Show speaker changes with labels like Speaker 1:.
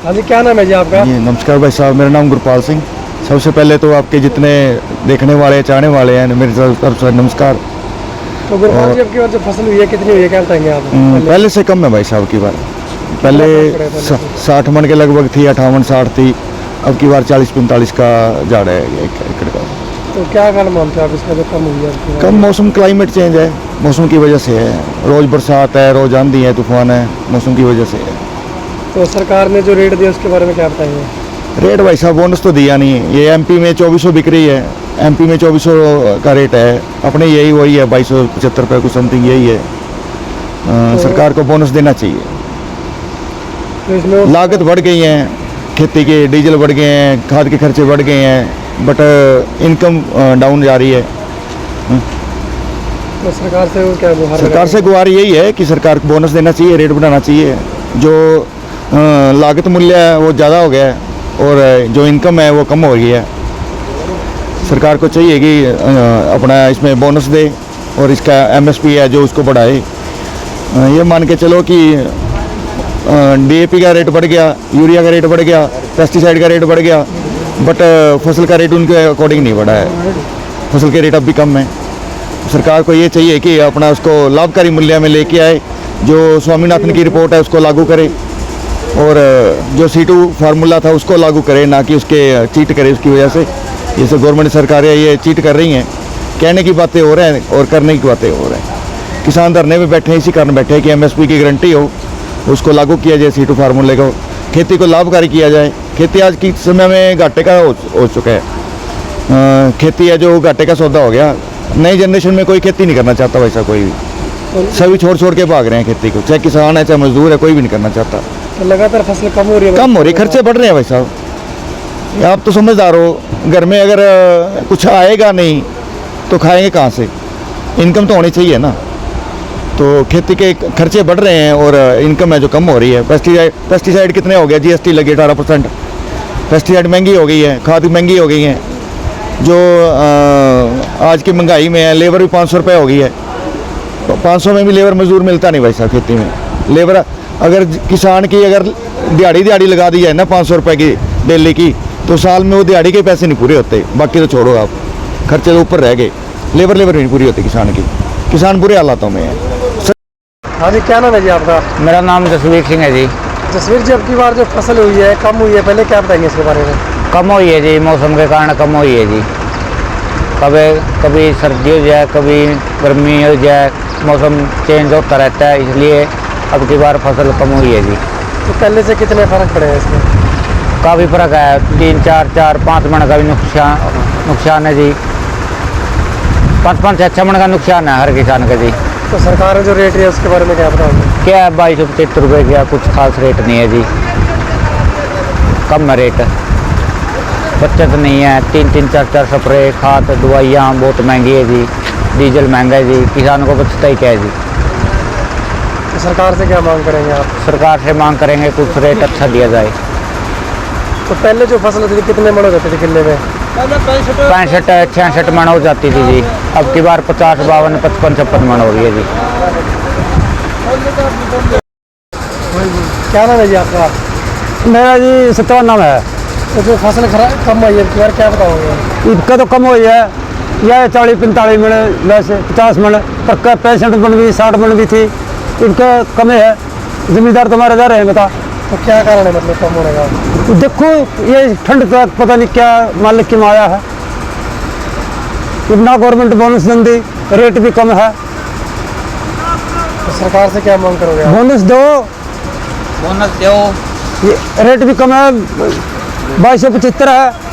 Speaker 1: हाँ जी, क्या नाम है जी आपका?
Speaker 2: जी नमस्कार भाई साहब, मेरा नाम गुरपाल सिंह। सबसे पहले तो आपके जितने देखने वाले चाहने वाले हैं मेरी तरफ से नमस्कार।
Speaker 1: तो गुरपाल जी, अब की बार जो फसल हुई है कितनी हुई है, क्या बताएंगे आप?
Speaker 2: पहले से कम है भाई साहब की बार। पहले 60 मन के लगभग थी, 58-60 थी। अब की बार 40-45 का झाड़ है 1 एकड़ का।
Speaker 1: तो क्या कारण मानते हो आप इसका जो कम हुई है?
Speaker 2: कम मौसम, क्लाइमेट चेंज है, मौसम की वजह से है। रोज़ बरसात है, रोज़ आंधी है, तूफान है, मौसम की वजह से है।
Speaker 1: तो सरकार ने जो रेट दिया उसके बारे में क्या बताएंगे?
Speaker 2: रेट भाई साहब बोनस तो दिया नहीं है। ये एमपी में 2400 बिक रही है। एमपी में 2400 का रेट है, अपने यही वही है 2275 रुपये कुछ समथिंग यही है। सरकार को बोनस देना चाहिए।
Speaker 1: तो इसमें
Speaker 2: लागत बढ़ गई है, खेती के डीजल बढ़ गए हैं, खाद के खर्चे बढ़ गए हैं, बट इनकम डाउन जा रही है।
Speaker 1: तो सरकार से वो क्या गुहार
Speaker 2: सरकार से गुहार यही है कि सरकार को बोनस देना चाहिए, रेट बढ़ाना चाहिए। जो लागत मूल्य है वो ज़्यादा हो गया है और जो इनकम है वो कम हो गई है। सरकार को चाहिए कि अपना इसमें बोनस दे और इसका एमएसपी है जो उसको बढ़ाए। ये मान के चलो कि डीएपी का रेट बढ़ गया, यूरिया का रेट बढ़ गया, पेस्टिसाइड का रेट बढ़ गया, बट फसल का रेट उनके अकॉर्डिंग नहीं बढ़ा है। फसल के रेट अब भी कम है। सरकार को ये चाहिए कि अपना उसको लाभकारी मूल्य में लेके आए, जो स्वामीनाथन की रिपोर्ट है उसको लागू करे और जो C2 फार्मूला था उसको लागू करे, ना कि उसके चीट करे। उसकी वजह से ये सब गवर्नमेंट सरकारें ये चीट कर रही हैं। कहने की बातें हो रहे हैं और करने की बातें हो रहे हैं। किसान धरने में बैठे हैं इसी कारण बैठे हैं कि एमएसपी की गारंटी हो, उसको लागू किया जाए, C2 फार्मूले को, खेती को लाभकारी किया जाए। खेती आज के समय में घाटे का हो चुका है। खेती है जो घाटे का सौदा हो गया। नई जनरेशन में कोई खेती नहीं करना चाहता वैसा, कोई भी सभी छोड़ के भाग रहे हैं खेती को, चाहे किसान है चाहे मजदूर है, कोई भी नहीं करना चाहता।
Speaker 1: तो लगातार फसल कम हो रही है,
Speaker 2: कम हो रही, खर्चे बढ़ रहे हैं भाई साहब। आप तो समझदार हो, घर में अगर कुछ आएगा नहीं तो खाएंगे कहाँ से? इनकम तो होनी चाहिए ना। तो खेती के खर्चे बढ़ रहे हैं और इनकम है जो कम हो रही है। पेस्टिसाइड कितने हो गया, GST लगी 18%। पेस्टिसाइड महंगी हो गई है, खाद महंगी हो गई है। जो आज की महंगाई में है, लेबर भी 500 रुपये हो गई है। 500 में भी लेबर मजदूर मिलता नहीं भाई साहब खेती में। लेबर अगर किसान की अगर दिहाड़ी लगा दी जाए ना 500 रुपये की डेली की, तो साल में वो दिहाड़ी के पैसे नहीं पूरे होते। बाकी तो छोड़ो आप, खर्चे तो ऊपर रह गए, लेबर नहीं पूरी होती किसान की। किसान बुरे हालातों में है।
Speaker 1: हाँ जी, क्या नाम है जी आपका?
Speaker 3: मेरा नाम जसवीर सिंह है जी।
Speaker 1: जसवीर जी, अब की बार जो फसल हुई है कम हुई है, पहले क्या बताएंगे इसके बारे में?
Speaker 3: कम हुई है जी, मौसम के कारण कम हुई है जी। कभी सर्दी हो जाए, कभी गर्मी हो जाए, मौसम चेंज होता रहता है, इसलिए अब की बार फसल कम हुई है जी।
Speaker 1: तो पहले से कितने फ़र्क पड़े हैं इसमें?
Speaker 3: काफ़ी फ़र्क है, 3-4-5 मन का भी नुकसान है जी। 5-6 मन का नुकसान है हर किसान का जी।
Speaker 1: तो सरकार ने जो रेट है उसके बारे में क्या बताओगे?
Speaker 3: क्या है, 2275 रुपये का, कुछ खास रेट नहीं है जी, कम है रेट। बचत नहीं है, 3-4 स्प्रे, खाद, दवाइयाँ बहुत महंगी है जी, डीजल महंगा है जी, किसान को बचता ही क्या है जी।
Speaker 1: तो सरकार से क्या मांग करेंगे आप?
Speaker 3: सरकार से मांग करेंगे कुछ रेट अच्छा दिया जाए।
Speaker 1: तो पहले जो फसल होती थी कितने मन हो जाते थे किले में?
Speaker 3: 65-66 मन हो जाती थी जी। अब की बार 50, 52, 55, 56 मन हो रही है जी।
Speaker 1: क्या नाम है जी आपका?
Speaker 3: मेरा जी सत्यवान नाम है।
Speaker 1: तो जो फसल कम हुई है इस बार, क्या बताओगे?
Speaker 3: इनका तो कम हुई है, यह 40-45 मन, वैसे 50 मन, पर 65 मन भी, 60 मन भी थी। इनका कमी है, जमींदार तुम्हारे जा रहे हैं बता।
Speaker 1: तो क्या कारण है मतलब कम होने का?
Speaker 3: देखो ये ठंड तक पता नहीं क्या मालिक की माया है, इतना गवर्नमेंट बोनस दी, रेट भी कम है।
Speaker 1: तो सरकार से क्या मांग करोगे आप?
Speaker 3: बोनस दो, ये रेट भी कम है, 2275 है।